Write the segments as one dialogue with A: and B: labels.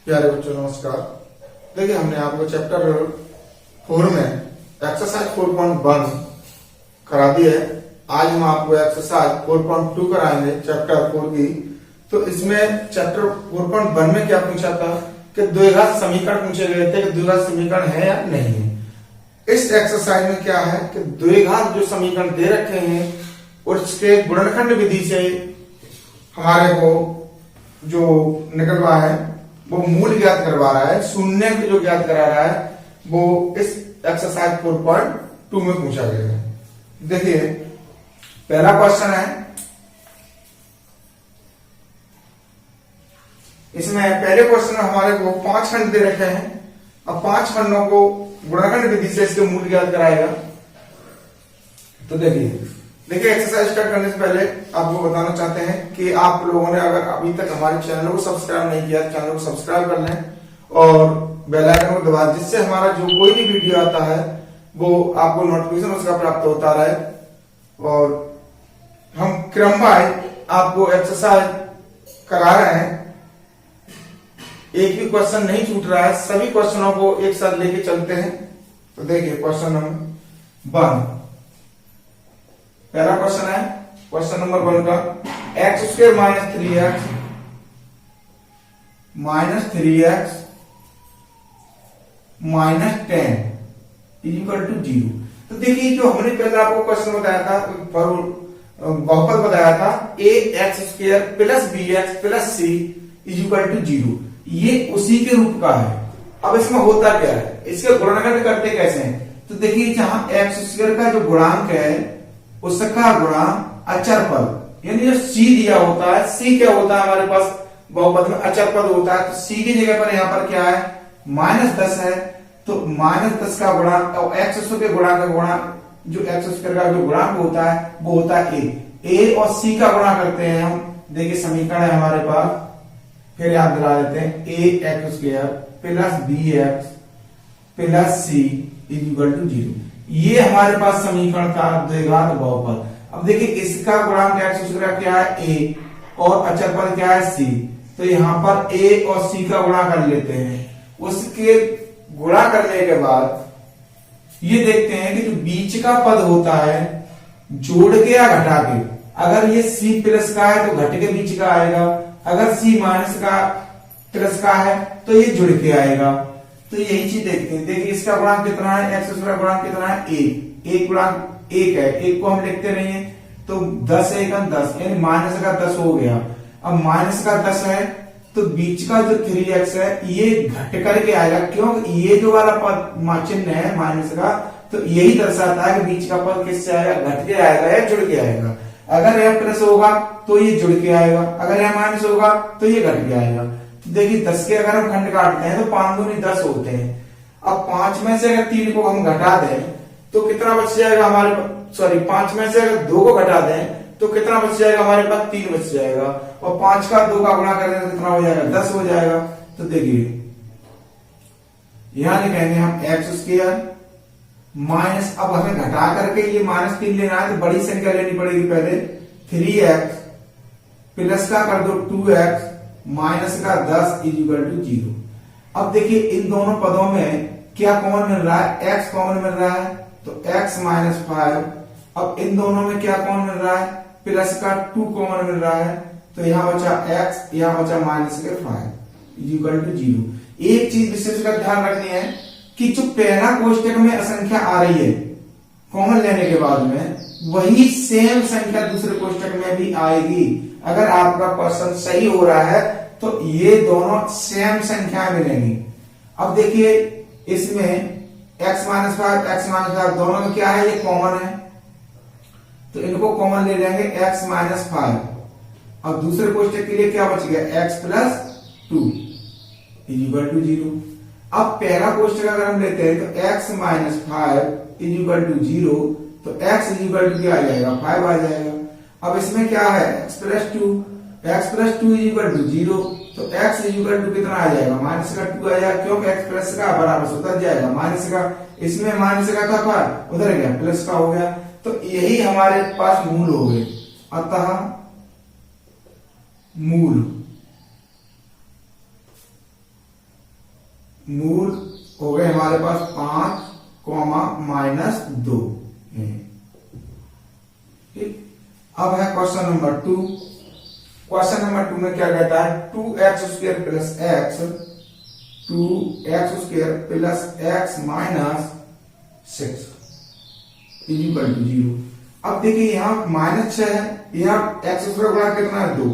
A: प्यारे बच्चों नमस्कार। देखिए हमने आपको चैप्टर 4 में एक्सरसाइज 4.1 करा दी है। आज हम आपको एक्सरसाइज 4.2 कराएंगे चैप्टर 4 की। तो इसमें चैप्टर 4.1 में क्या पूछा था कि द्विघात समीकरण पूछे गए थे कि द्विघात समीकरण है या नहीं है। इस एक्सरसाइज में क्या है कि द्विघात जो समीकरण दे रखे हैं उसके गुणनखंड विधि से हमारे को जो निकलवा है वो मूल ज्ञात करवा रहा है। शून्य को जो ज्ञात करा रहा है वो इस एक्सरसाइज 4.2 में पूछा गया है। देखिए पहला क्वेश्चन है, इसमें पहले क्वेश्चन में हमारे को 5 खंड दे रखे हैं। अब 5 खंडों को गुणनखंड विधि से इसके मूल ज्ञात कराएगा। तो देखिए एक्सरसाइज स्टार्ट करने से पहले आपको बताना चाहते हैं कि आप लोगों ने अगर अभी तक हमारे चैनल को सब्सक्राइब नहीं किया, चैनल को सब्सक्राइब कर लें और बेल आइकन को दबा दें, जिससे हमारा जो कोई भी वीडियो आता है वो आपको नोटिफिकेशन उसका प्राप्त होता रहे। और हम क्रमवार आपको एक्सरसाइज करा रहे हैं, एक भी क्वेश्चन नहीं छूट रहा है, सभी क्वेश्चनों को एक साथ लेके चलते हैं। तो देखिए क्वेश्चन नंबर 1, पहला क्वेश्चन है क्वेश्चन नंबर 1 का x square minus 3x minus 10 is equal to 0। तो देखिए जो हमने पहले आपको क्वेश्चन बताया था, बहुपद बताया था a x square plus B x plus C is equal to 0, ये उसी के रूप का है। अब इसमें होता क्या है, इसके गुणनखंड करते कैसे हैं। तो देखिए जहां एक्स स्क्वायर का जो गुणांक है उसका गुणा अचर पद, यानी जो c दिया होता है, c क्या होता है हमारे पास बहुपद में अचर पद होता है। तो c की जगह पर यहाँ पर क्या है -10 है, तो -10 का गुणा और एक्स स्क्वायर के गुणा का गुणा, जो एक्स स्क्वायर का जो गुणांक होता है वो होता है a और c का गुणा करते हैं हम। देखिए समीकरण है हमारे पास, फिर याद दिला देते हैं a x square plus B x plus C is equal to 0। ये हमारे पास समीकरण था द्विघात बहुपद। अब देखिए इसका गुणांक एक्स स्क्वायर क्या है a और अचर पद क्या है c, तो यहाँ पर a और c का गुणा कर लेते हैं। उसके गुणा करने के बाद ये देखते हैं कि जो बीच का पद होता है जोड़ के या घटा के, अगर ये c प्लस का है तो घट के बीच का आएगा, अगर c माइनस का प्लस का है तो ये जुड़ के आएगा। तो यही चीज देखते हैं। देखिए इसका गुणांक कितना है, एक्स स्क्वायर गुणांक कितना है एक गुणांक 1 है, 1 को हम लिखते नहीं है तो 10 1 10, यानी माइनस का 10 हो गया। अब माइनस का 10 है तो बीच का जो 3x है ये घट करके आएगा, क्योंकि ये जो वाला पद चिन्ह है माइनस का, तो यही दर्शाता है कि बीच का पद किससे आएगा, घट के आएगा या जुड़ के आएगा। अगर यह प्लस होगा तो ये जुड़ के आएगा, अगर यह माइनस होगा तो ये घट के आएगा। देखिए 10 के अगर हम खंड काटते हैं तो 5 दूनी 10 होते हैं। अब 5 में से अगर 3 को हम घटा दें तो कितना बच जाएगा हमारे, सॉरी 5 में से अगर 2 को घटा दें तो कितना बच जाएगा हमारे पास, 3 बच जाएगा। और 5 का 2 का गुणा करें तो कितना हो जाएगा, 10 हो जाएगा। तो देखिए यहां लिखेंगे हम एक्स स्क्वायर माइनस, अब हमें घटा करके ये -3 लेना है तो बड़ी संख्या लेनी पड़ेगी पहले, 3x प्लस का कर दो 2x माइनस का 10 इज इक्वल टू 0। अब देखिए इन दोनों पदों में क्या कॉमन मिल रहा है, x कॉमन मिल रहा है तो x माइनस 5। अब इन दोनों में क्या कॉमन मिल रहा है, प्लस का 2 कॉमन मिल रहा है, तो यहां बचा x, यहां बचा माइनस के 5 इज इक्वल टू 0। एक चीज विशेष का ध्यान रखनी है कि जो पहला कोष्टक में असंख्या आ रही है कॉमन लेने के बाद में, वही सेम संख्या दूसरे कोष्टक में भी आएगी। अगर आपका क्वेश्चन सही हो रहा है तो ये दोनों सेम संख्या मिलेंगी। अब देखिए इसमें x माइनस 5 दोनों में क्या है, ये कॉमन है तो इनको कॉमन ले लेंगे x माइनस 5। अब दूसरे कोष्टक के लिए क्या बच गया, x plus 2 is equal to 0। अब पहला कोष्टक अगर हम लेते हैं तो x minus 5 is equal to 0, तो x इज इक्वल टू क्या आ जाएगा, 5 आ जाएगा। अब इसमें क्या है, x plus 2 is equal to 0, तो x इज इक्वल टू कितना आ जाएगा, माइनस का 2 आ जाएगा, क्योंकि x प्लस का बराबर से उधर जाएगा माइनस का, इसमें माइनस का था उधर गया प्लस का हो गया। तो यही हमारे पास मूल हो गए। अतः मूल मूल हो गए हमारे पास 5 कॉमा -2। ठीक, अब है क्वेश्चन नंबर 2। क्वेश्चन नंबर 2 में क्या कहता है 2x² plus x 2x² plus x minus 6 equal to 0। अब देखिए यहाँ -6 है, यहाँ x² गुणा कितना है 2,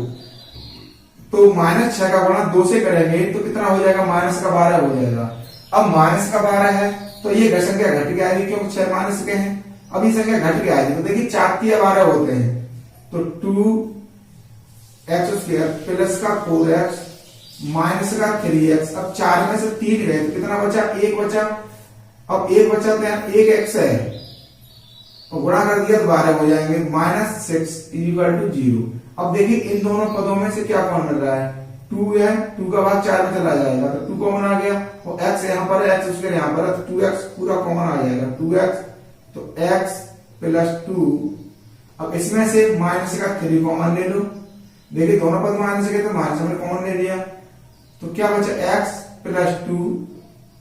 A: तो -6 का गुणा 2 से करेंगे तो कितना हो जाएगा -12 हो जाएगा। अब -12 है तो ये संख्या घट के आएगी क्योंकि 6 माइनस के हैं। अब ये संख्या घट के आएगी तो देखिए 4 या 12 होते हैं, तो 2x² प्लस का 4x माइनस का 3x। अब 4 में से 3 गए तो कितना बचा 1 बचा। अब 1 बचा तो यहाँ 1x है और गुणा कर दिया तो 12 हो जाएंगे -6 इक्वल टू 0। अब देखिए इन दोनों पदों में से क्या कॉमन मिल रहा है 2 है, 2 का भाग 4 में चला जाएगा तो 2 कॉमन आ गया और x यहाँ पर है x² यहाँ पर है तो 2x पूरा कॉमन आ जाएगा 2x, तो x प्लस 2। अब इसमें से माइनस का 3 कॉमन ले लो, देखिए दोनों पद माइनस के तो माइनस में कॉमन ले लिया तो क्या बचा x प्लस 2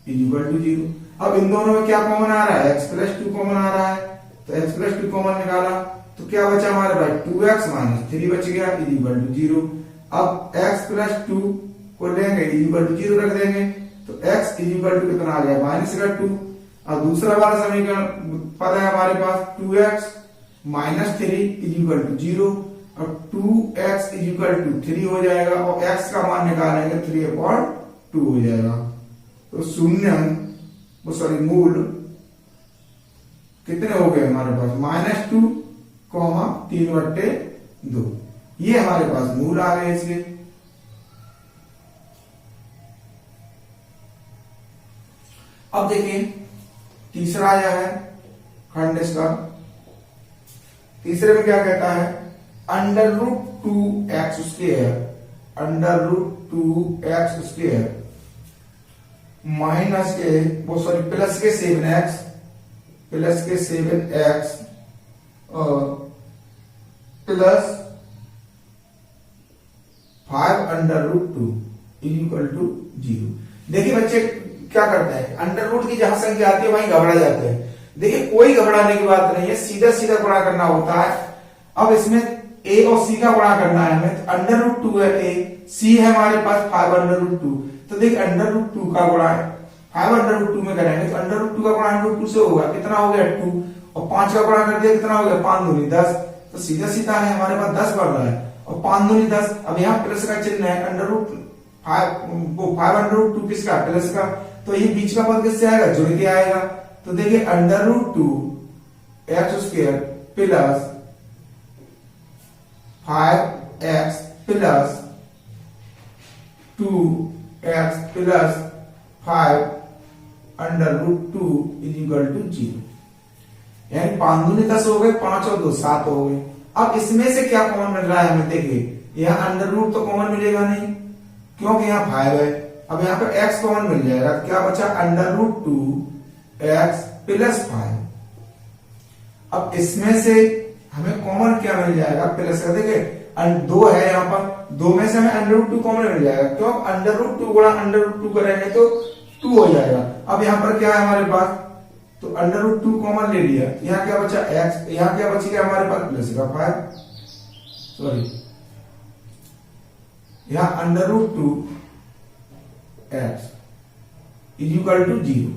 A: इक्वल टू 0। अब इन दोनों में क्या कॉमन आ रहा है x प्लस 2 कॉमन आ रहा है तो x प्लस 2 कॉमन निकाला तो क्या बचा हमारे पास 2x माइनस 3 बच गया इक्वल टू 0। अब x प्लस 2 को लेंगे इक्वल टू 0 रख देंगे तो x इक्वल टू कितना आ गया -2। अब दूसरा वाला समीकरण पद है हमारे पास 2x माइनस 3 इक्वल टू 0 और 2x इक्वल टू 3 हो जाएगा और x का मान निकालेंगे 3/2 हो जाएगा। तो शून्य मूल कितने हो गए हमारे पास -2 3/2। ये हमारे पास मूल आ गए इसके। अब देखिए तीसरा यह है खंड इसका। तीसरे में क्या कहता है √2x² माइनस के प्लस के 7x और प्लस 5√2 इक्वल टू 0। देखिए बच्चे क्या करते हैं अंडर रूट की जहां संख्या आती है वहीं घबरा जाते हैं। देखिए कोई घबराने की बात नहीं है, सीधा सीधा गुणा करना होता है। अब इसमें a और c का गुणा करना है हमें, √2 है a, c है हमारे पास 5√2। तो देखिए √2 का गुणा 5√2 में करेंगे तो √2 का गुणा √2 से होगा, कितना हो गया 2 और 5 का गुणा कर दिया कितना हो गया 5 दूनी 10। तो सीधा सीधा है हमारे पास 10 बढ़ रहा है और 5 दूनी 10। अब यहाँ प्लस का चिन्ह है √5 किसका प्लस का, तो ये बीच का पद किससे आएगा जुड़ के आएगा। तो देखिए √2x² plus 5x plus 2x plus 5√2 equal to 0। यानी 5 दूनी 10 हो गए, 5 और 2 7 हो गए। अब इसमें से क्या कॉमन मिल रहा है हमें, देखिए यहाँ √ तो कॉमन मिलेगा नहीं क्योंकि यहाँ 5 है। अब यहाँ पर x कॉमन मिल जाएगा, क्या बचा √2x प्लस 5। अब इसमें से हमें कॉमन क्या मिल जाएगा प्लस का, देखिए 2 है यहाँ पर, 2 में से हमें √2 कॉमन मिल जाएगा क्यों √2 गुणा √2 करेंगे तो 2 हो जाएगा। अब यहाँ पर क्या है हमारे पास, तो √2 कॉमन ले लिया, यहाँ क्या बचा x, यहाँ क्या बचेगा हमारे पास प्लस का 5, सॉरी यहाँ √2x इक्वल टू 0।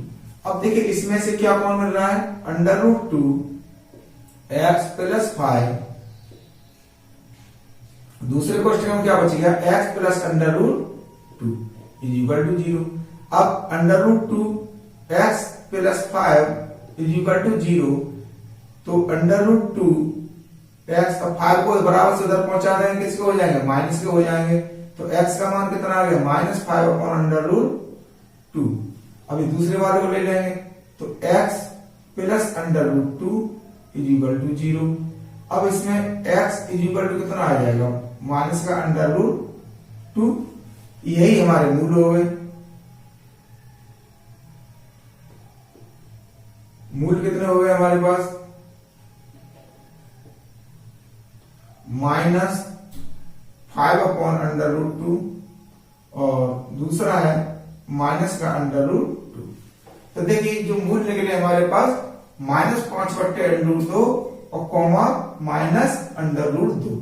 A: अब देखिए इसमें से क्या कॉमन मिल रहा है √2x प्लस 5। दूसरे क्वेश्चन में क्या बचेगा x प्लस √2 इक्वल टू 0। अब √2x प्लस 5 इक्वल टू 0, तो √2x और 5 को बराबर से उधर पहुंचा देंगे, किसके हो जाएंगे माइनस के हो जाएंगे। तो x का मान कितना आ गया -5/√2। अभी दूसरे वाले को ले लेंगे तो x प्लस √2 इक्वल टू 0। अब इसमें x इक्वल टू कितना आ जाएगा माइनस का √2। यही हमारे मूल हो गए। मूल कितने हो गए हमारे पास -5/√2 और दूसरा है माइनस का अंडर रूट 2। तो देखिए जो मूल निकले हमारे पास -5/√2 और कॉमा माइनस अंडर रूट 2।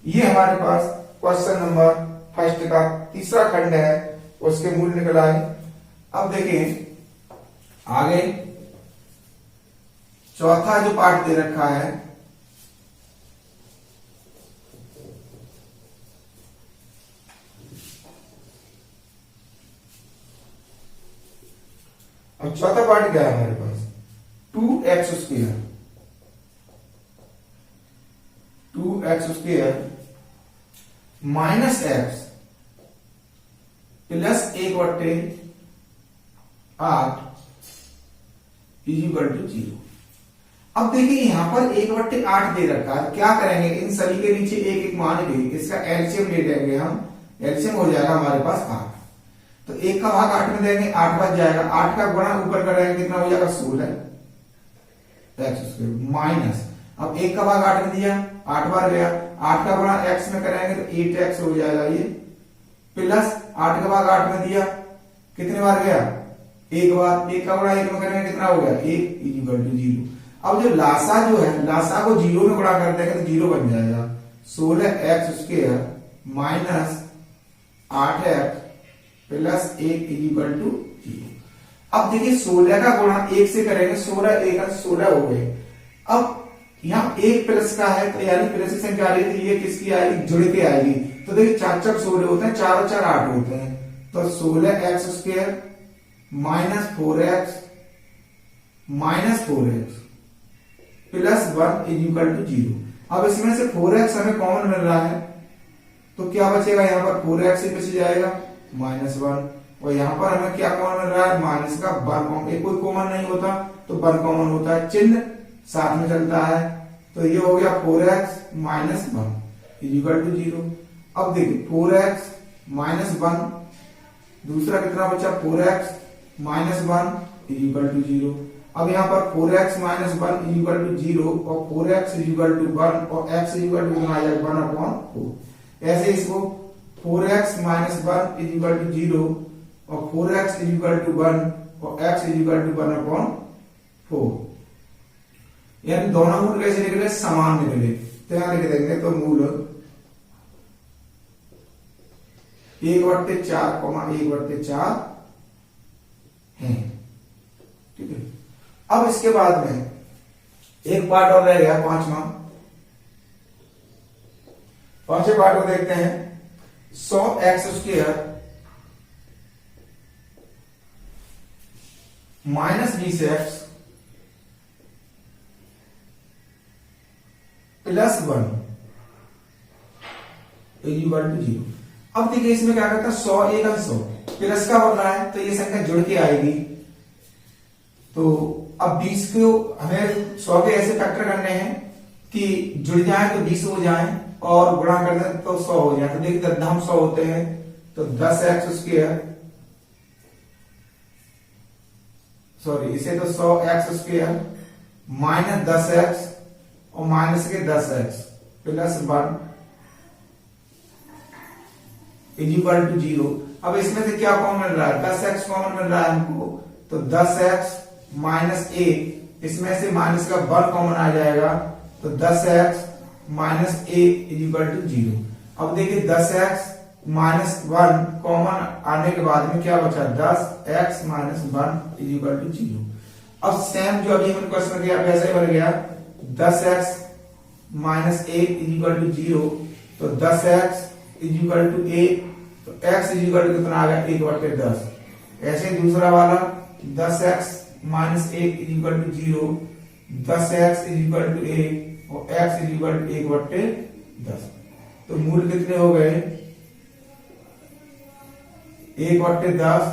A: ये हमारे पास क्वेश्चन नंबर फर्स्ट का तीसरा खंड है, उसके मूल निकल आए। अब देखिए आगे चौथा जो पार्ट दे रखा है, अब चौथा पार्ट क्या है हमारे पास, 2x² 2x² minus x plus 1/8 equal to 0। अब देखिए यहां पर 1/8 दे रखा है, क्या करेंगे, इन सभी के नीचे एक एक मान के इसका एलसीएम ले लेंगे हम। एलसीएम हो जाएगा हमारे पास 8, तो 1 का भाग 8 में देंगे, 8 बच जाएगा। 8 का गुणा ऊपर करेंगे, कितना हो जाएगा 16 x² माइनस, अब 1 का भाग 8 में दिया, 8 बार गया, 8 का गुणा x में करेंगे तो 8x हो जाएगा ये, प्लस 8 का भाग 8 में दिया, कितने बार गया, 1 बार, 1 का गुणा 1 में करेंगे कितना हो गया 1 इक्वल टू 0। अब जो लासा जो है, लासा को 0 में गुणा कर देंगे तो 0 बन जाएगा। 16x² minus 8x plus 1 equal to 0। अब देखिए 16 का गुणा 1 से करेंगे, 16 1 16 हो गए। अब यहाँ 1 प्लस का है, तो यानी प्लस की संख्या आ रही है, तो ये किसकी आएगी, जुड़ के आएगी। तो देखिए 4 4 16 होते हैं, 4 और 4 8 होते हैं, तो 16x² minus 4x minus 4x plus 1 equal to 0। अब इसमें से 4x हमें कॉमन मिल रहा है, तो क्या बचेगा, यहाँ पर 4x ही बच जाएगा -1, और यहाँ पर हमें क्या कॉमन मिल रहा है, माइनस का 1 कॉमन, एक कोई कॉमन नहीं होता तो 1 कॉमन होता है, चिन्ह साथ में चलता है, तो ये हो गया 4x माइनस 1 इक्वल टू 0। अब देखिए 4x माइनस 1, दूसरा कितना बचा 4x माइनस 1 इक्वल टू 0। अब यहाँ पर 4x माइनस 1 इक्वल टू 0 और 4x इक्वल टू 1 और x इक्वल टू 1/4। ऐसे इसको 4x माइनस 1 इक्वल टू 0 और 4x इक्वल टू 1 और x इक्वल टू 1/4, यानी दोनों मूल कैसे निकले, समान निकले। तो यहां लिख देंगे, तो मूल 1/4 1/4 है, ठीक है। अब इसके बाद में एक पार्ट और रह गया, पांचवें पार्ट को देखते हैं। 100x² minus 20x plus 1 equal to 0। अब देखिए इसमें क्या करता है, 100 1 100 प्लस का हो रहा है, तो ये संख्या जुड़ के आएगी। तो अब 20 को हमें 100 के ऐसे फैक्टर करने हैं कि जुड़ जाए तो 20 हो जाए और गुणा कर दें तो 100 हो जाए। तो देखिए 10 100 होते हैं, तो 10x², सॉरी इसे तो 100x² माइनस 10x और माइनस के 10x प्लस 1 इक्वल टू 0। अब इसमें से क्या कॉमन मिल रहा है, 10x कॉमन मिल रहा है हमको, तो 10x माइनस 1, इसमें से माइनस का 1 कॉमन आ जाएगा, तो 10x माइनस 1 इक्वल टू 0। अब देखिए 10x माइनस 1 कॉमन आने के बाद में क्या बचा, 10x माइनस 1 इक्वल टू 0। अब सेम जो अभी हमने क्वेश्चन किया वैसे ही बन गया, 10x माइनस 1 इक्वल टू 0, तो 10x इक्वल टू 1, तो x इक्वल टू कितना आ गया 1/10। ऐसे दूसरा वाला 10x minus 1 equal to 0, 10x equal to 1 और x इक्वल टू 1/10। तो मूल कितने हो गए, 1/10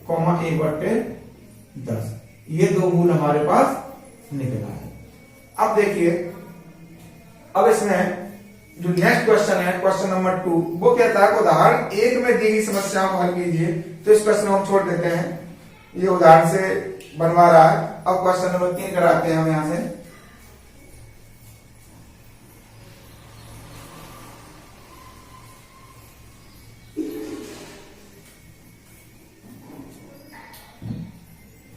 A: कॉमा 1/10। ये दो मूल हमारे पास निकला है। अब देखिए, अब इसमें जो नेक्स्ट क्वेश्चन है, क्वेश्चन नंबर 2, वो कहता है उदाहरण 1 में दी गई समस्याओं को हल कीजिए। तो इस क्वेश्चन को हम छोड़ देते हैं, ये उदाहरण से बनवा रहा है। अब क्वेश्चन नंबर 3 कराते हैं हम यहां से।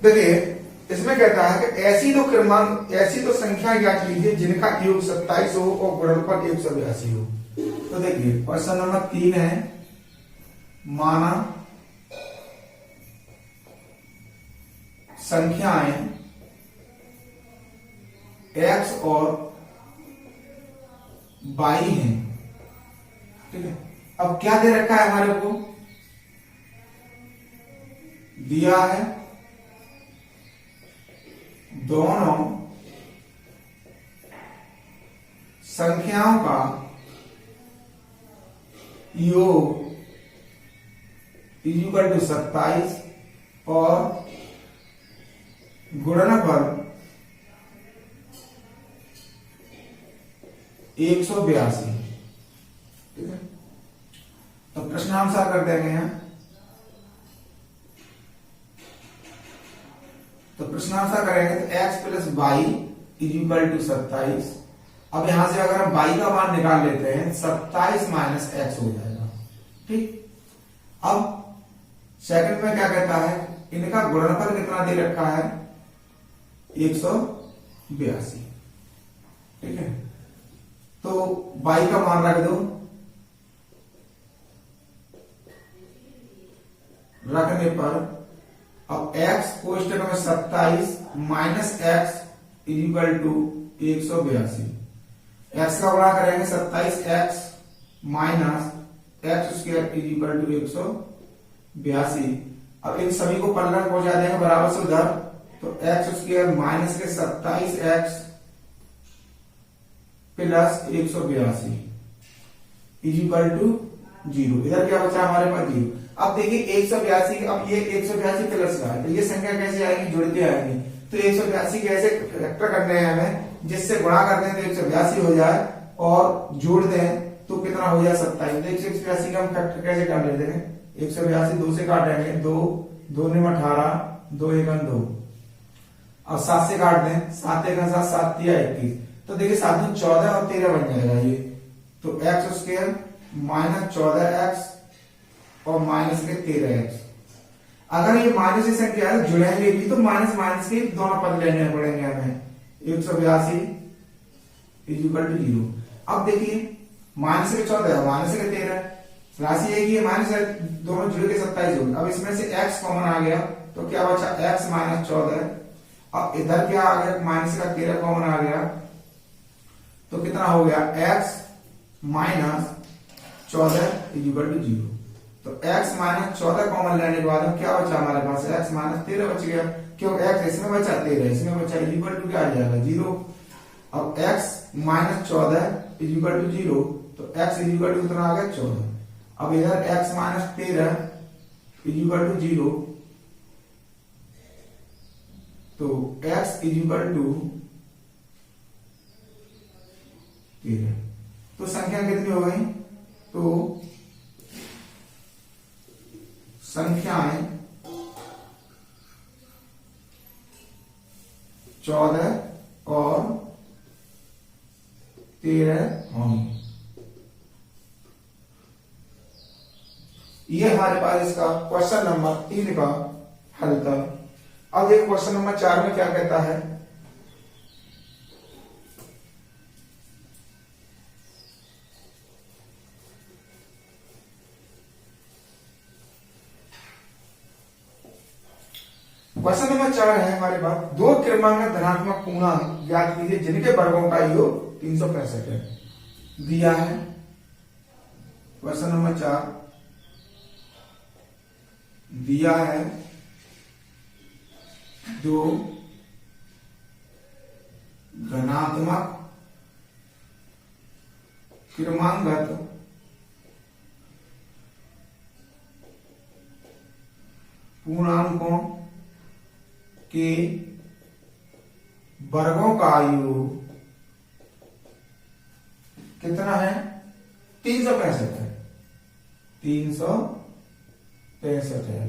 A: देखिए इसमें कहता है कि ऐसी दो संख्या ज्ञात कीजिए जिनका योग 27 हो और गुणनफल 182 हो। तो देखिए क्वेश्चन नंबर 3 है, माना संख्याएं x और y हैं, ठीक है। अब क्या दे रखा है हमारे को, दिया है दोनों संख्याओं का योग इक्वल टू 27 और गुणनफल 182, ठीक है। तो प्रश्नानुसार कर देंगे यहाँ। तो प्रश्नानुसार करेंगे तो x plus Y equal to 27। अब यहां से अगर हम y का मान निकाल लेते हैं 27 माइनस एक्स हो जाएगा, ठीक। अब सेकंड में क्या कहता है, इनका गुणनफल कितना दे रखा है 182, ठीक है। तो y का मान रख दो, रखने पर अब x कोष्टक में 27 minus x equal to 182, x का गुणा करेंगे 27x minus x square equal to 182। अब इन सभी को पलटा पहुंचा देंगे बराबर से उधर, तो एक्स स्क्वायर माइनस के 27x प्लस 182 इक्वल टू 0। इधर क्या बचा हमारे पास 0। अब देखिए 182, अब ये 182 प्लस का है, तो ये संख्या कैसे आएगी, जुड़ के आएगी। तो 182 कैसे फैक्टर करने हैं हमें, जिससे गुणा करते हैं तो 182 हो जाए और जोड़ दें तो कितना हो जाए 27। तो 182 का हम फैक्टर कैसे कर लेते हैं, 182 2 से काटेंगे, 2 2 में 18, 2 1 2, और 7 से काट दें, 7 1 7, 7 3 21। तो देखिए 7 में 14 और 13 बन जाएगा ये। तो एक्स स्क्वायर माइनस 14x और माइनस के 13x। अगर ये माइनस की संख्या है जुड़ेंगे भी तो माइनस माइनस के दोनों पद लेने पड़ेंगे हमें। 182 इक्वल टू 0। अब देखिए माइनस के 14 माइनस के 13, राशि एक ही है, माइनस है, दोनों जुड़ के 27 हो गए। अब इसमें से x कॉमन आ गया तो क्या बचा x माइनस 14। अब इधर क्या आ गया, माइनस का 13 कॉमन आ गया तो कितना हो गया x माइनस 14 इक्वल टू 0। तो x माइनस 14 कॉमन लेने के बाद क्या बचा हमारे पास, x माइनस 13 बच गया, क्यों x इसमें बचा 13 इसमें बचा, इक्वल टू क्या आ जाएगा 0। अब x माइनस 14 इक्वल टू 0, तो x इक्वल टू कितना आ गया 14। अब इधर x माइनस 13 इक्वल टू 0, तो x इक्वल टू 13। तो संख्या कितनी हो गई, तो संख्याएं 14 और 13 होंगी। ये हमारे पास इसका क्वेश्चन नंबर 3 का हल था। अब एक क्वेश्चन नंबर 4 में क्या कहता है, क्वेश्चन नंबर 4 है हमारे पास, दो क्रमांक धनात्मक पूर्णांक ज्ञात कीजिए जिनके वर्गों का योग 365 है। दिया है क्वेश्चन नंबर 4, दिया है दो धनात्मक क्रमांगत पूर्णांकों के वर्गों का योग कितना है 365 है, 365 है।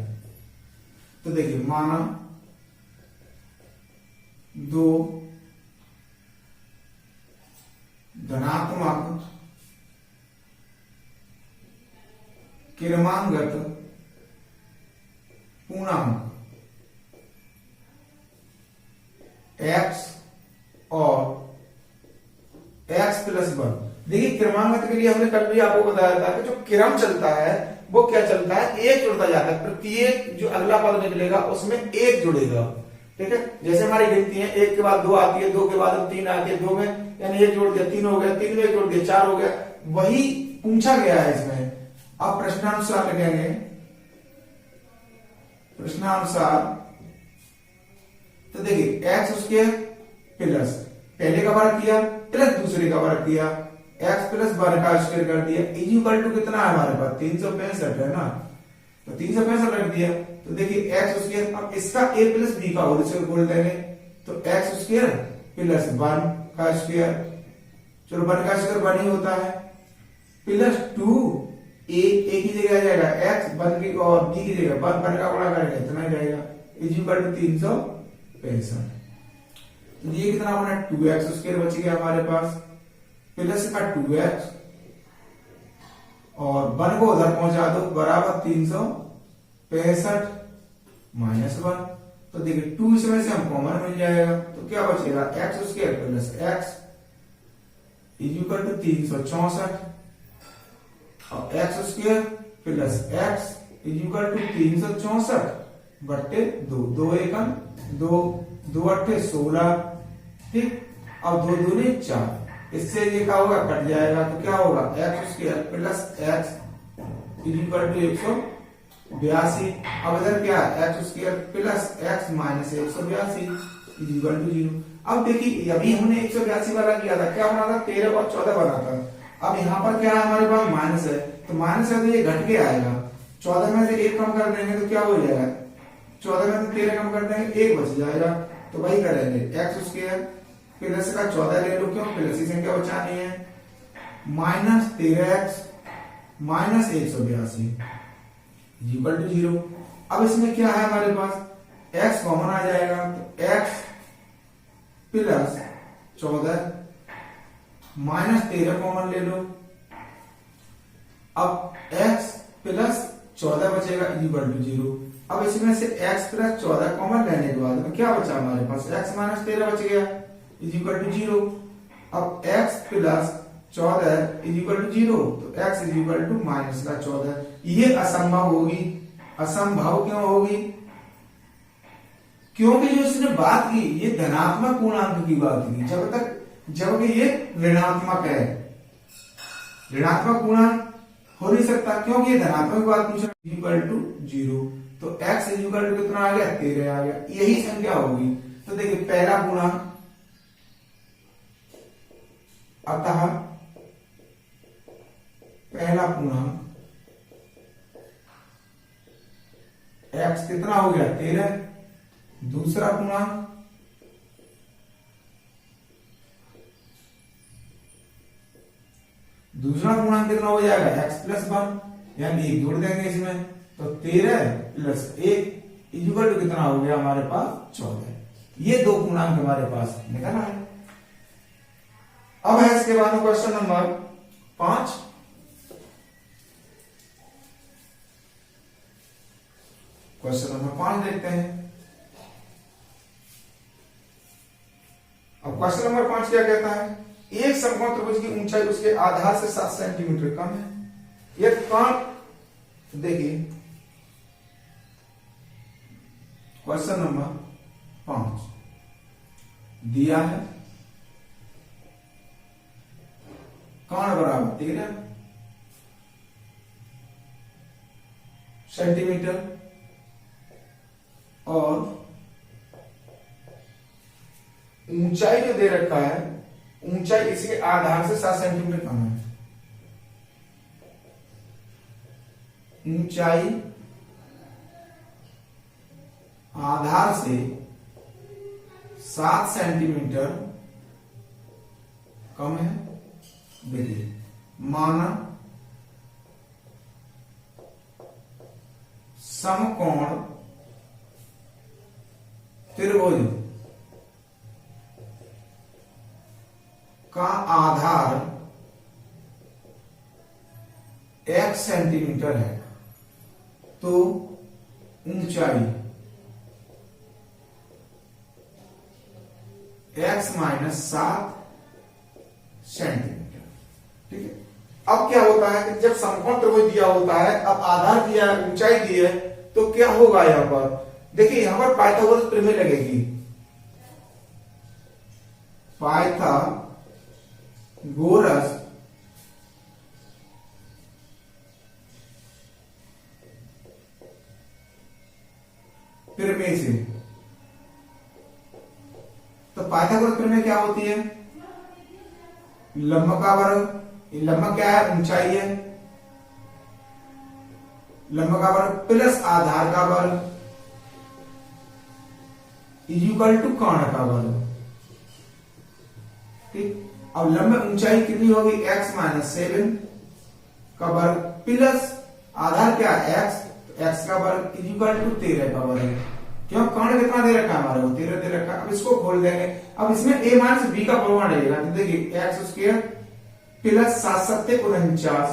A: तो देखिए माना दो धनात्मक क्रमांगत पूर्णांक एक्स और एक्स प्लस वन। देखिए क्रमांकन के लिए हमने कल भी आपको बताया था कि जो क्रम चलता है वो क्या चलता है, एक जुड़ता जाता है, प्रत्येक जो अगला पद निकलेगा उसमें एक जुड़ेगा। ठीक है, जैसे हमारी गिनती है, एक के बाद दो आती है, दो के बाद तीन आती है, दो में यानी एक जोड़ दिया तीन हो गया, तीन में एक जोड़ दिया चार हो गया, वही पूछा गया है इसमें। अब प्रश्नानुसार लिखेंगे, प्रश्नानुसार तो देखिए एक्स स्क्वायर प्लस पहले का वर्ग किया प्लस दूसरे का वर्ग किया, एक्स प्लस वन का स्क्वायर कर दिया, इक्वल टू कितना है हमारे पास 365 है ना, तो 365 रख दिया। तो देखिए एक्स स्क्वायर, अब इसका ए प्लस बी का होल स्क्वायर बोल देंगे, तो एक्स स्क्वायर प्लस वन का स्क्वायर, चलो वन का स्क्वायर वन ही होता है, प्लस टू ए की जगह आ जाएगा एक्स, वन की और बी की जगह वन, वन का गुणा करेंगे इतना ही रहेगा, इक्वल टू 365। तो ये कितना बना 2x स्क्वायर बच गया हमारे पास, प्लस का 2x और वन को उधर पहुंचा दो बराबर 365 माइनस वन। तो देखिए 2 इसमें से हम कॉमन मिल जाएगा, तो क्या बचेगा x square plus x equal to 364 और x square plus x equal to 364 बट्टे दो, दो एकम दो, दो अट्ठे 16, ठीक, अब दो दूनी 4, इससे ये क्या होगा कट जाएगा, तो क्या होगा x square plus x equal to 182। अब इधर क्या है x square plus x minus 182 equal to 0। अब देखिए अभी हमने 182 वाला किया था, क्या बना था 13 और 14 बना था। अब यहाँ पर क्या है हमारे पास माइनस है, तो माइनस है तो ये घट के आएगा, 14 में से एक कम कर देंगे तो क्या हो जाएगा, 14 में से 13 कम कर देंगे एक बच जाएगा, तो वही करेंगे एक्स स्क्वायर प्लस का 14 ले लो, क्यों प्लस की संख्या बचानी है, minus 13x minus 182 equal to 0। अब इसमें क्या है हमारे पास x कॉमन आ जाएगा, तो x प्लस 14 माइनस 13 कॉमन ले लो, अब x प्लस 14 बचेगा इक्वल टू 0। अब इसमें से x प्लस 14 कॉमन लेने के बाद में क्या बचा हमारे पास x माइनस 13 बच गया इक्वल टू 0। अब x प्लस 14 इक्वल टू 0, तो x इक्वल टू माइनस का 14। ये असंभव होगी, असंभव क्यों होगी, क्योंकि जो इसने बात की ये धनात्मक पूर्णांक की बात की, जब तक जबकि ये ऋणात्मक है, ऋणात्मक पूर्णांक हो नहीं सकता, क्योंकि ये धनात्मक बात पूछा इक्वल टू 0, तो x इक्वल टू कितना आ गया 13 आ गया, यही संख्या होगी। तो देखिए पहला पूर्णांक, अतः पहला पूर्णांक x कितना हो गया 13, दूसरा पूर्णांक कितना हो जाएगा x प्लस 1, यानी एक जोड़ देंगे इसमें, तो 13 प्लस 1 इक्वल टू कितना हो गया हमारे पास 14। ये दो पूर्णांक हमारे पास निकल आए। अब है इसके बाद क्वेश्चन नंबर 5। क्वेश्चन नंबर 5 देखते हैं। अब क्वेश्चन नंबर 5 क्या कहता है, एक समकोण त्रिभुज की ऊंचाई उसके आधार से 7 सेंटीमीटर कम है। यह कौन, देखिए क्वेश्चन नंबर 5 दिया है, कौन बराबर 13 सेंटीमीटर और ऊंचाई जो दे रखा है, ऊंचाई इसके आधार से 7 सेंटीमीटर कम है। ऊंचाई आधार से 7 सेंटीमीटर कम है। देखिए माना समकोण त्रिभुज का आधार x सेंटीमीटर है, तो ऊंचाई x माइनस 7 सेंटीमीटर। ठीक है, अब क्या होता है कि जब समकोण त्रिभुज दिया होता है, अब आधार दिया है, ऊंचाई दी है, तो क्या होगा यहां पर देखिए, यहां पर पाइथागोरस प्रमेय लगेगी। पाइथागोरस प्रमेय से, तो पाइथागोरस प्रमेय क्या होती है? लंब का वर्ग, लंब क्या है? ऊंचाई है, लंब का वर्ग प्लस आधार का वर्ग इक्वल टू कर्ण का वर्ग। ठीक, अब लंब ऊंचाई कितनी होगी? x माइनस 7 का वर्ग प्लस आधार क्या है? x, x का वर्ग इक्वल टू 13 का वर्ग। क्यों? कर्ण कितना दे रखा है हमारे को? 13 दे रखा है। अब इसको खोल देंगे, अब इसमें a माइनस b का परिमाण रहेगा। तो देखिए x square plus 7 7 49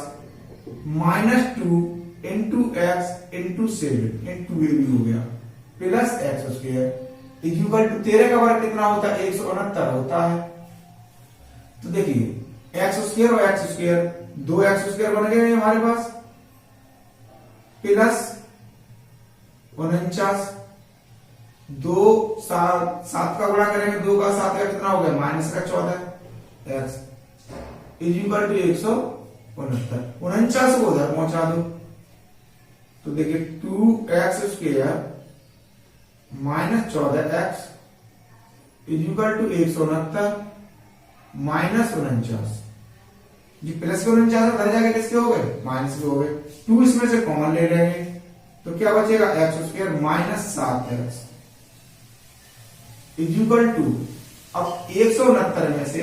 A: minus 2 into x into 7 into A भी हो गया plus x square equal to 13 का वर्ग कितना होता है? 169 होता है। तो देखिए एक्स स्क्वायर और एक्स स्क्वायर, 2 एक्स स्क्वायर बन गए हमारे पास प्लस 49, 2 7 का गुणा करेंगे, 2 का 7 का कितना हो गया? माइनस का 14 एक्स इक्वल टू 169। 49 को उधर पहुंचा दो, तो देखिए 2x square minus 14x equal to 169 minus 49। जी प्लस के 49 उधर जाके किसके हो गए? माइनस के हो गए। 2 इसमें से कॉमन ले लेंगे, तो क्या बचेगा? X square minus 7x equal to, अब 169 में से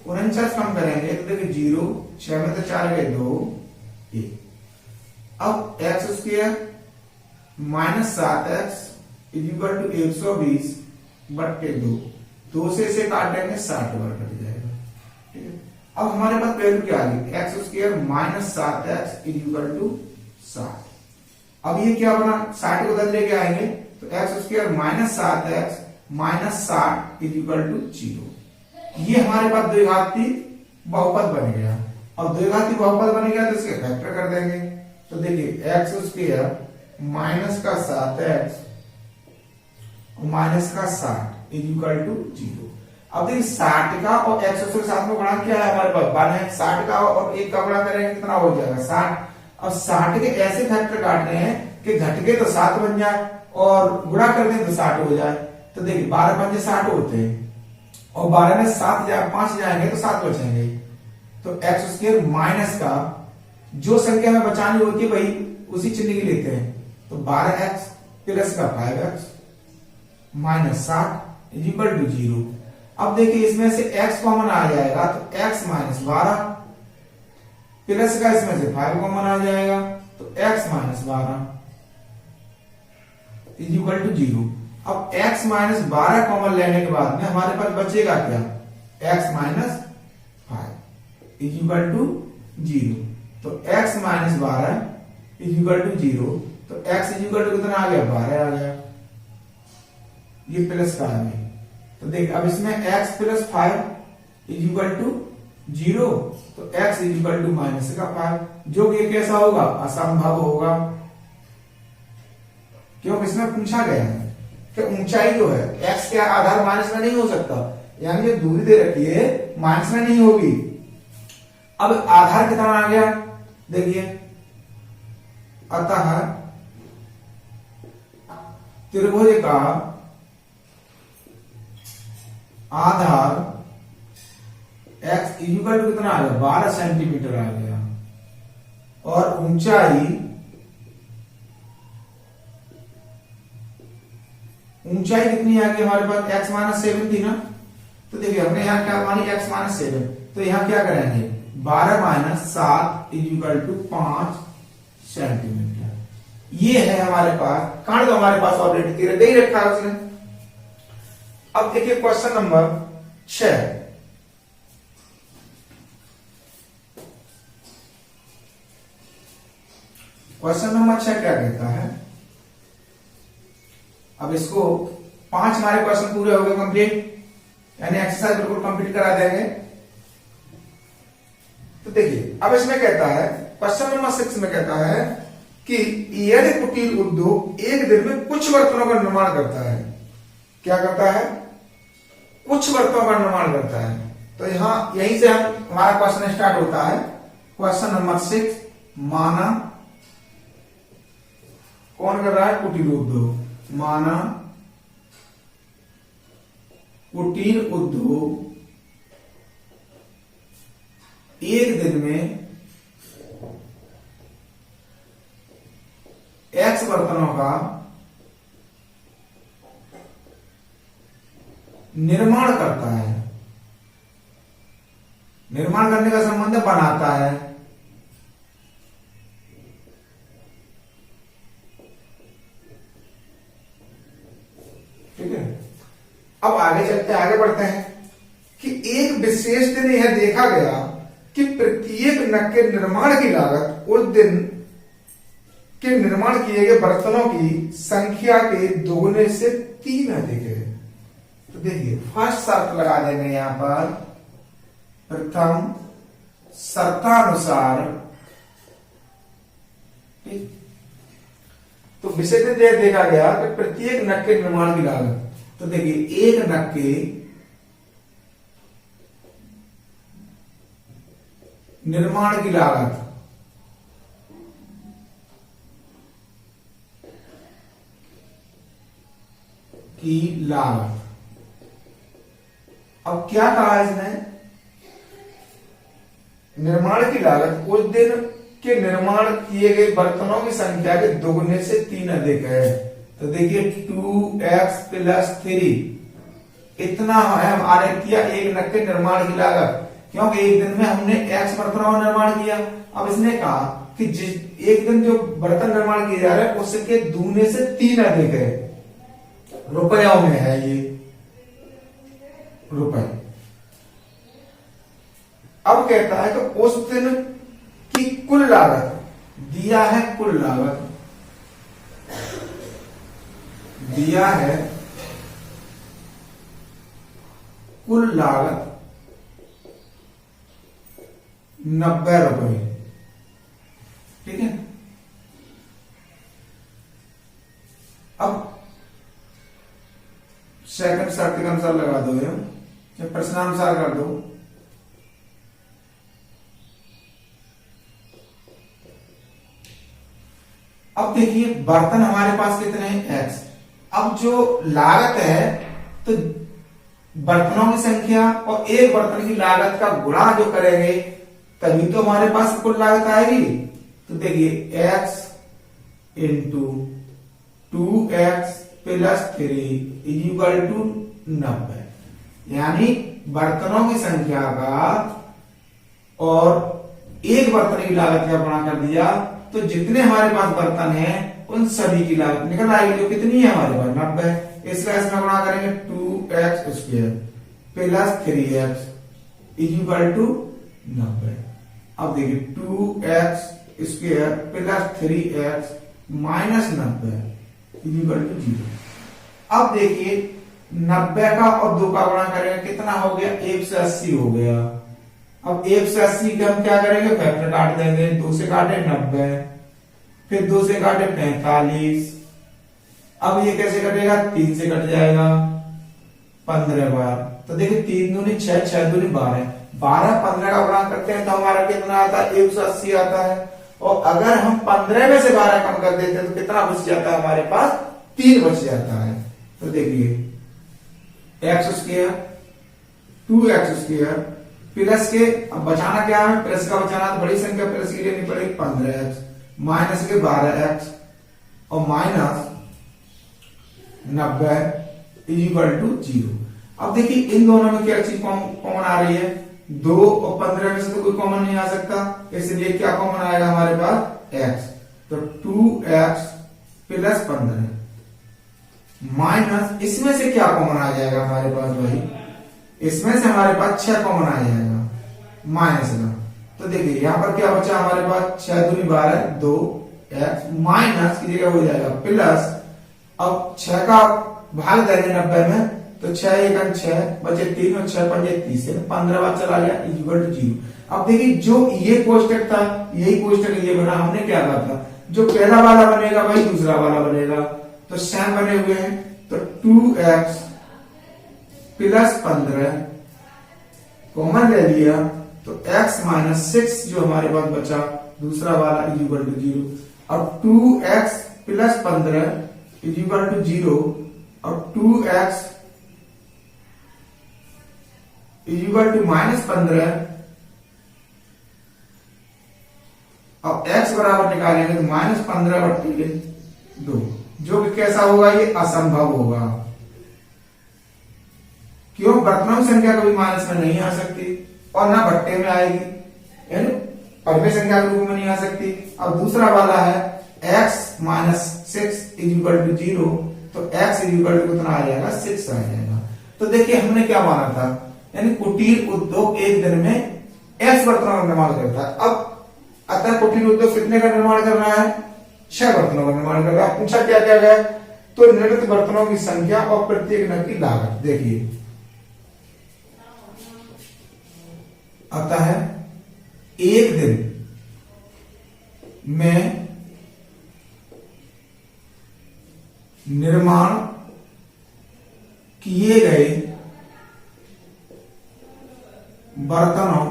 A: 49 कम करेंगे तो देखिए 0, 6 में तो 4 गए, 2 1। अब x square minus 7x equal to 120 बट्टे 2, 2 से इसे काटेंगे 60 बार कट जाएगा। ठीक है, अब हमारे पास वैल्यू क्या आ गई? X square minus 7x equal to 60। अब ये क्या बना? 60 को उधर लेके आएंगे तो x square minus 7x minus 60 equal to 0। ये हमारे पास द्विघाती बहुपद बन गया, और द्विघाती बहुपद बन गया तो इसके फैक्टर कर देंगे। तो देखिए एक्स स्क्वायर माइनस का 7x माइनस का 60 इक्वल टू 0। अब देखिए 60 का और एक्स स्क्वायर साथ में गुणा क्या है हमारे पास? 1 है। 60 का और 1 का गुणा करेंगे कितना हो जाएगा? 60। अब 60 के ऐसे फैक्टर काटने हैं कि घट के तो 7 बन जाए और गुणा कर दें तो 60 हो जाए। तो देखिए 12 पंजे 60 होते हैं, और 12 में 5 जाएंगे तो 7 बचेंगे। तो एक्स स्क्वायर माइनस का जो संख्या में बचानी होती है वही उसी चिन्ह की लेते हैं। तो 12x प्लस का 5x माइनस 60 इक्वल टू 0। अब देखिए इसमें से x कॉमन आ जाएगा, तो x माइनस 12 प्लस का इसमें से 5 कॉमन आ जाएगा, तो x माइनस 12 इक्वल टू 0। अब x माइनस 12 कॉमन लेने के बाद में हमारे पास बचेगा क्या? x minus 5 equal to 0। तो x माइनस 12 इक्वल टू 0, तो x इक्वल टू कितना आ गया? 12 आ गया। ये प्लस का आ गया। तो देख अब इसमें x प्लस 5 इक्वल टू 0, तो x इक्वल टू माइनस का 5, जो कि कैसा होगा? असंभव होगा। क्यों? इसमें पूछा गया है कि ऊंचाई जो है x के आधार माइनस में नहीं हो सकता, यानी जो दूरी दे रखी है माइनस में नहीं होगी। अब आधार कितना आ गया? देखिए अतः त्रिभुज का आधार x इक्वल टू कितना आ गया? 12 सेंटीमीटर आ गया, और ऊंचाई कितनी आ गई हमारे पास? x माइनस 7 थी ना। तो देखिए हमने यहां क्या मानी? x माइनस 7, तो यहां क्या करेंगे? 12 माइनस 7 इक्वल टू 5 सेंटीमीटर। ये है हमारे पास कर्ण, तो हमारे पास ऑलरेडी 13 दे ही रखा है उसने। अब देखिए क्वेश्चन नंबर 6। क्वेश्चन नंबर 6 क्या कहता है? अब इसको 5 हमारे क्वेश्चन पूरे हो गए कंप्लीट। यानी एक्सरसाइज बिल्कुल कंप्लीट करा देंगे। तो देखिए अब इसमें कहता है, क्वेश्चन नंबर 6 में कहता है कि यदि कुटीर उद्योग एक दिन में कुछ बर्तनों का निर्माण करता है, क्या करता है? कुछ बर्तनों का निर्माण करता है। तो यहां यहीं से हमारा क्वेश्चन स्टार्ट होता है। क्वेश्चन नंबर 6, माना कौन कर रहा है? कुटीर उद्योग। माना कुटीर उद्योग एक दिन में एक्स बर्तनों का निर्माण करता है। निर्माण करने का संबंध है बनाता है। ठीक है, अब आगे चलते आगे बढ़ते हैं कि एक विशेष दिन यह देखा गया कि प्रत्येक नग के निर्माण की लागत उस दिन के निर्माण किए गए बर्तनों की संख्या के दोगुने से 3 अधिक है। तो देखिए फर्स्ट शर्त लगा देंगे यहां पर, प्रथम शर्तानुसार। ठीक, तो विशेष दिन यह देखा गया कि प्रत्येक नग के निर्माण की लागत, तो देखिए एक नग के निर्माण की लागत अब क्या कहा इसने? निर्माण की लागत उस दिन के निर्माण किए गए बर्तनों की संख्या के दोगुने से 3 अधिक है। तो देखिए 2x + 3 इतना है हमारे किया एक नग के निर्माण की लागत, क्योंकि एक दिन में हमने x बर्तनों का निर्माण किया। अब इसने कहा कि जिस एक दिन जो बर्तन निर्माण किए जा रहे हैं उसके दूने से 3 अधिक है। रुपयों में है ये, रुपए। अब कहता है कि उस दिन की कुल लागत दिया है, कुल लागत दिया है, कुल लागत 90 रुपए। ठीक है, अब सेकंड शर्त के अनुसार लगा दो या प्रश्नानुसार कर दो। अब देखिए बर्तन हमारे पास कितने हैं? x। अब जो लागत है तो बर्तनों की संख्या और एक बर्तन की लागत का गुणा जो करेंगे तभी तो हमारे पास कुल लागत आएगी। तो देखिए x × 2x + 3 = 90, यानी बर्तनों की संख्या का और एक बर्तन की लागत का गुणा कर दिया तो जितने हमारे पास बर्तन हैं उन सभी की लागत निकल आएगी, जो कितनी है हमारे पास 90। इसका इसमें गुणा करेंगे 2x² + 3x = 90। अब देखिए 2x² + 3x - 90 = 0। अब देखिए 90 का और 2 का गुणा करेंगे कितना हो गया? 1 से 80 हो गया। अब 1 से 80 के हम क्या करेंगे? फैक्टर काट देंगे। 2 से काटे 90, फिर 2 से काटे 45। अब ये कैसे कटेगा? 3 से कट जाएगा 15 बार। तो देखिए 3 दूनी 6, 6 दूनी 12, 12 15 का गुणा करते हैं तो हमारा कितना आता है? 180 आता है। और अगर हम 15 में से 12 कम कर देते हैं तो कितना बच जाता है हमारे पास? 3 बच जाता है। तो देखिए x² 2x² प्लस के, अब बचाना क्या है? प्लस का बचाना तो बड़ी संख्या प्लस की लेनी पड़ेगी 15x, माइनस के 12x और माइनस 90 = 0। अब देखिए इन दोनों में क्या चीज कॉमन आ रही है? 2 और 15 में से तो कोई कॉमन नहीं आ सकता, इसलिए क्या कॉमन आएगा हमारे पास? x। तो 2x + 15 माइनस इसमें से क्या कॉमन आ जाएगा हमारे पास भाई? इसमें से हमारे पास 6 कॉमन आ जाएगा माइनस का। तो देखिए यहां पर क्या बचा हमारे पास? 6 दूनी 12, 2x माइनस की जगह हो जाएगा प्लस। अब 6 का भाग देंगे 90 में तो 6 एकम 6 बचे 3 और 6 पंजे 30 है, 15 बार चला गया इक्वल टू 0। अब देखिए जो ये कोष्टक था यही कोष्टक ये बना, हमने क्या कहा था जो पहला वाला बनेगा वही दूसरा वाला बनेगा, तो सेम बने हुए हैं। तो 2x प्लस 15 कॉमन ले लिया, तो x माइनस 6 जो हमारे पास बचा दूसरा वाला इक्वल टू 0। अब 2x प्लस 15 इक्वल टू 0 और 2x इक्वल टू माइनस 15। अब x बराबर निकालेंगे तो माइनस 15 बटे 2, जो कि कैसा होगा, ये असंभव होगा। क्यों? वर्तमान संख्या कभी माइनस में नहीं आ सकती और ना भट्टे में आएगी, यानी पढ़वे संख्या के रूप में नहीं आ सकती। अब दूसरा वाला है x माइनस 6 इक्वल टू 0, तो x इक्वल टू कितना आ जाएगा, 6 आ जाएगा। तो देखिए हमने क्या माना था, यानी कुटीर उद्योग एक दिन में x बर्तनों का निर्माण करता है। अब अतः कुटीर उद्योग कितने का निर्माण कर रहा है, 6 बर्तनों का निर्माण कर रहा है। पूछा क्या क्या गया, तो निर्मित बर्तनों की संख्या और प्रत्येक नग की लागत। देखिए आता है एक दिन में निर्माण किए गए बर्तनों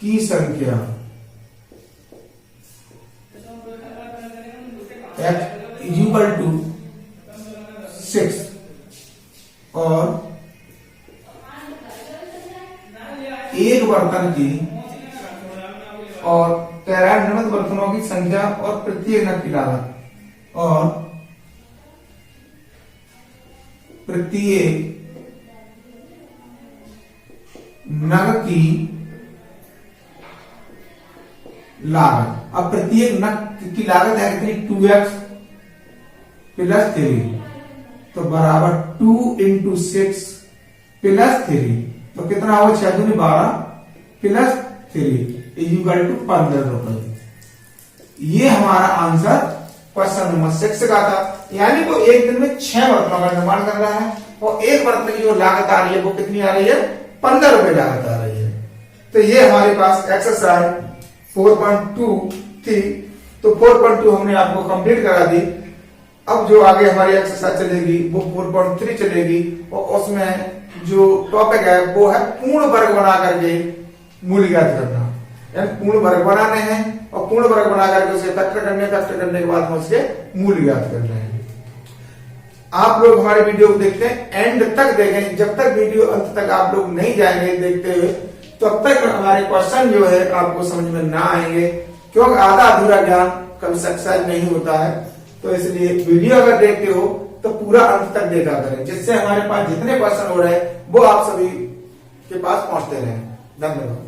A: की संख्या इक्वल टू 6 और एक बर्तन की और निर्मित बर्तनों की संख्या और प्रत्येक नग की लागत और प्रत्येक नग की लागत। अब प्रत्येक नग की लागत है कितनी, 2x प्लस 3, तो बराबर 2 इंटू 6 प्लस 3, तो कितना होगा 6 दूनी 12 प्लस 3 इक्वल टू 15 रुपए। ये हमारा आंसर क्वेश्चन नंबर 6 का था। यानी वो एक दिन में 6 बर्तनों का निर्माण कर रहा है और एक बर्तन की जो लागत आ रही है वो कितनी आ रही है, 15 रुपए लागत आ रही है। तो ये हमारे पास एक्सरसाइज 4.2 थी, तो 4.2 हमने आपको कंप्लीट करा दी। अब जो आगे हमारी एक्सरसाइज चलेगी वो 4.3 चलेगी और उसमें जो टॉपिक है वो है पूर्ण वर्ग बना करके मूल्य ज्ञात करना। यानी पूर्ण वर्ग बनाने हैं और पूर्ण वर्ग बना करके उसे फैक्टर करने के बाद में उसके मूल्य ज्ञात करने हैं। आप लोग हमारे वीडियो को देखते हैं, एंड तक देखें। जब तक वीडियो अंत तक आप लोग नहीं जाएंगे देखते हुए तब तक हमारे क्वेश्चन जो है आपको समझ में ना आएंगे, क्योंकि आधा अधूरा ज्ञान कभी सक्सेस नहीं होता है। तो इसलिए वीडियो अगर देखते हो तो पूरा अंत तक देखा करें, जिससे हमारे पास जितने क्वेश्चन हो रहे हैं वो आप सभी के पास पहुंचते रहे। धन्यवाद।